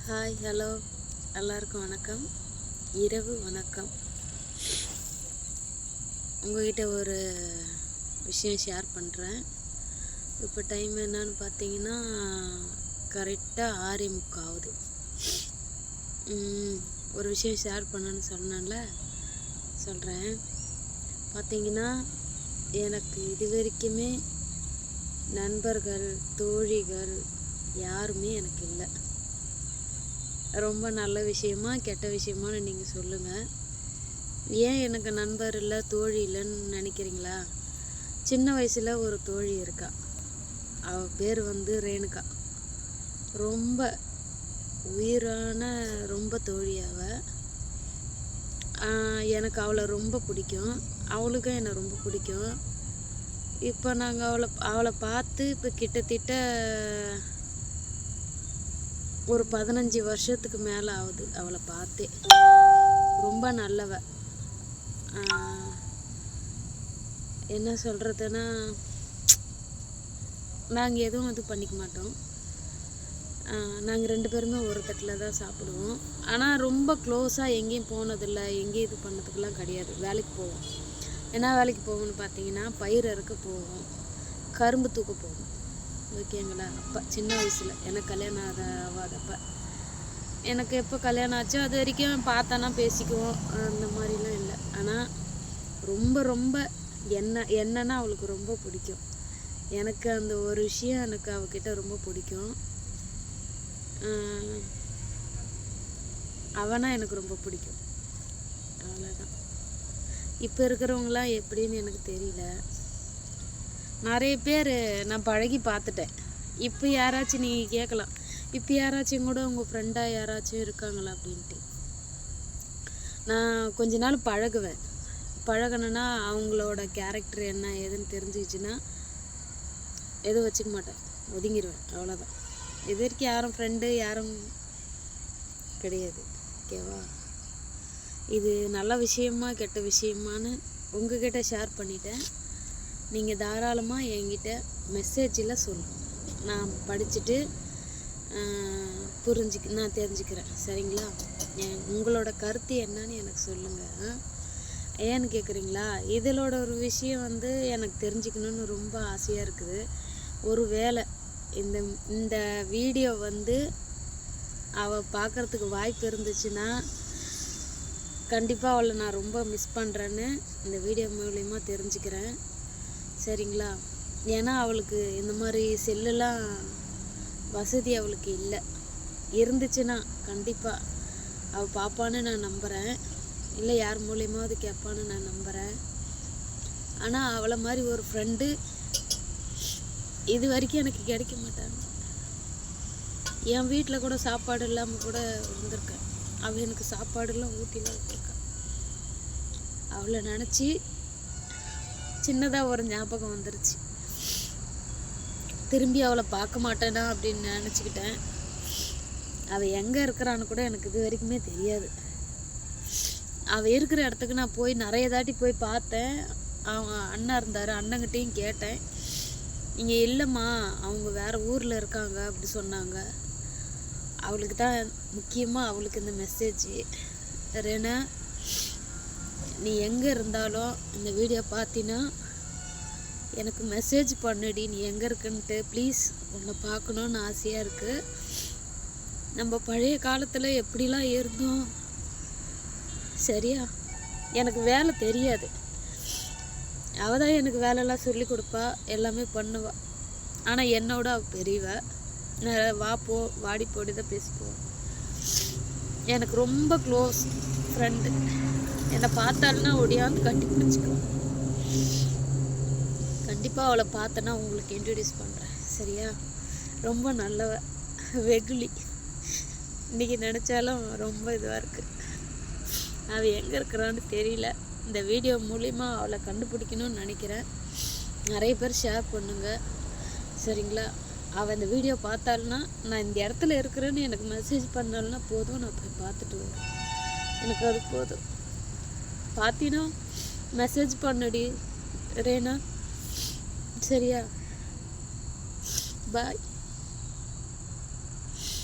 Hi hello எல்லாருக்கும் வணக்கம், இரவு வணக்கம். உங்கள்கிட்ட ஒரு விஷயம் ஷேர் பண்ணுறேன். இப்போ டைம் என்னன்னு பார்த்தீங்கன்னா கரெக்டாக 6:45 ஆகுது. ஒரு விஷயம் ஷேர் பண்ணணும்னு சொன்னேன்ல, சொல்கிறேன். பார்த்தீங்கன்னா எனக்கு இது வரைக்குமே நண்பர்கள் தோழிகள் யாருமே எனக்கு இல்லை. ரொம்ப நல்ல விஷயமா கெட்ட விஷயமானு நீங்கள் சொல்லுங்கள். ஏன் எனக்கு நண்பர் இல்லை தோழி இல்லைன்னு நினைக்கிறீங்களா? சின்ன வயசில் ஒரு தோழி இருக்கா, அவள் பேர் ரேணுகா. ரொம்ப உயிரான ரொம்ப தோழி அவள். எனக்கு அவளை ரொம்ப பிடிக்கும், அவளுக்கும் என்னை ரொம்ப பிடிக்கும். இப்போ நாங்கள் அவளை பார்த்து இப்போ கிட்டத்தட்ட ஒரு 15 வருஷத்துக்கு மேலே ஆகுது அவளை பார்த்தே. ரொம்ப நல்லவ. என்ன சொல்கிறதுன்னா, நாங்கள் எதுவும் இது பண்ணிக்க மாட்டோம். நாங்கள் 2 பேருமே ஒரு தட்டில் தான் சாப்பிடுவோம். ஆனால் ரொம்ப க்ளோஸாக எங்கேயும் போனதில்லை, எங்கேயும் இது பண்ணதுக்கெல்லாம் கிடையாது. வேலைக்கு போவோம். என்ன வேலைக்கு போவோம்னு பார்த்தீங்கன்னா, பயிர் அறுக்க போவோம், கரும்பு தூக்க போவோம். ஓகேங்களா? அப்போ சின்ன வயசில் எனக்கு கல்யாணம் ஆகாதப்போ, எனக்கு எப்போ கல்யாணம் ஆச்சோ அது வரைக்கும் பார்த்தோன்னா பேசிக்குவோம், அந்த மாதிரிலாம் இல்லை. ஆனால் ரொம்ப ரொம்ப என்னன்னா அவளுக்கு ரொம்ப பிடிக்கும். எனக்கு அந்த ஒரு விஷயம் எனக்கு அவகிட்ட ரொம்ப பிடிக்கும். அவனா எனக்கு ரொம்ப பிடிக்கும், அவ்வளோதான். இப்போ இருக்கிறவங்களாம் எப்படின்னு எனக்கு தெரியல. நிறைய பேர் நான் பழகி பார்த்துட்டேன். இப்போ யாராச்சும் நீங்கள் கேட்கலாம், இப்போ யாராச்சும் கூட உங்கள் ஃப்ரெண்டாக யாராச்சும் இருக்காங்களா அப்படின்ட்டு. நான் கொஞ்ச நாள் பழகினேன்னா அவங்களோட கேரக்டர் என்ன ஏதுன்னு தெரிஞ்சிச்சுன்னா எதுவும் வச்சுக்க மாட்டேன், ஒதுங்கிடுவேன், அவ்வளோதான். இது வரைக்கும் யாரும் ஃப்ரெண்டு யாரும் கிடையாது. ஓகேவா? இது நல்ல விஷயமா கெட்ட விஷயமானு உங்ககிட்ட ஷேர் பண்ணிட்டேன். நீங்கள் தாராளமாக என்கிட்ட மெசேஜில் சொல்லுங்கள். நான் படிச்சுட்டு நான் தெரிஞ்சுக்கிறேன். சரிங்களா? உங்களோட கருத்து என்னன்னு எனக்கு சொல்லுங்கள். ஏன்னு கேட்குறீங்களா? இதிலோட ஒரு விஷயம் எனக்கு தெரிஞ்சுக்கணுன்னு ரொம்ப ஆசையாக இருக்குது. ஒரு வேளை இந்த வீடியோ அவள் பார்க்குறதுக்கு வாய்ப்பு இருந்துச்சுன்னா கண்டிப்பாக அவளை நான் ரொம்ப மிஸ் பண்ணுறேன்னு இந்த வீடியோ மூலயமா தெரிஞ்சுக்கிறேன். சரிங்களா? ஏன்னா அவளுக்கு இந்த மாதிரி செல்லுலாம் வசதி அவளுக்கு இல்லை. இருந்துச்சுன்னா கண்டிப்பாக அவள் பாப்பான்னு நான் நம்புகிறேன், இல்லை யார் மூலியமாவது கேட்பான்னு நான் நம்புகிறேன். ஆனால் அவளை மாதிரி ஒரு ஃப்ரெண்டு இது வரைக்கும் எனக்கு கிடைக்க மாட்டாங்க. என் வீட்டில் கூட சாப்பாடு இல்லாமல் கூட இருந்திருக்கேன். அவள் எனக்கு சாப்பாடுலாம் ஊட்டிலாம் விட்டுருக்கா. அவளை நினச்சி சின்னதாக ஒரு ஞாபகம் வந்துருச்சு. திரும்பி அவளை பார்க்க மாட்டேனா அப்படின்னு நினச்சிக்கிட்டேன். அவள் எங்கே இருக்கிறான்னு கூட எனக்கு இது வரைக்குமே தெரியாது. அவள் இருக்கிற இடத்துக்கு நான் போய் நிறைய தாட்டி போய் பார்த்தேன். அவங்க அண்ணன் இருந்தார், அண்ணங்கிட்டையும் கேட்டேன். இங்கே இல்லைம்மா, அவங்க வேறு ஊரில் இருக்காங்க அப்படி சொன்னாங்க. அவளுக்கு தான் முக்கியமாக அவளுக்கு இந்த மெசேஜ். ரேனா, நீ எங்கே இருந்தாலும் இந்த வீடியோ பார்த்தினா எனக்கு மெசேஜ் பண்ணுடி, நீ எங்கே இருக்குன்ட்டு. ப்ளீஸ், உன்னை பார்க்கணுன்னு ஆசையாக இருக்குது. நம்ம பழைய காலத்தில் எப்படிலாம் இருந்தோம். சரியா? எனக்கு வேலை தெரியாது, அவள் தான் எனக்கு வேலையெல்லாம் சொல்லி கொடுப்பா, எல்லாமே பண்ணுவாள். ஆனால் என்னோட அவள் பெரியவ. வா போ வாடி போடி தான் பேசிப்போம். எனக்கு ரொம்ப க்ளோஸ் ஃப்ரெண்டு. என்னை பார்த்தாலுன்னா ஒடியாந்து கட்டி பிடிச்சிக்குவேன். கண்டிப்பாக அவளை பார்த்தேன்னா உங்களுக்கு இன்ட்ரடியூஸ் பண்ணுறேன். சரியா? ரொம்ப நல்லவ, வெகுளி. இன்றைக்கி நினச்சாலும் ரொம்ப இதுவாக இருக்குது. அவள் எங்கே இருக்கிறான்னு தெரியல. இந்த வீடியோ மூலிமா அவளை கண்டுபிடிக்கணும்னு நினைக்கிறேன். நிறைய பேர் ஷேர் பண்ணுங்க. சரிங்களா? அவள் இந்த வீடியோ பார்த்தாலுன்னா நான் இந்த இடத்துல இருக்கிறேன்னு எனக்கு மெசேஜ் பண்ணாலுன்னா போதும், நான் போய் பார்த்துட்டு வருவேன். எனக்கு அது போதும். பார்த்தினா மெசேஜ் பண்ணுடி ரேனா. சரியா? பாய்.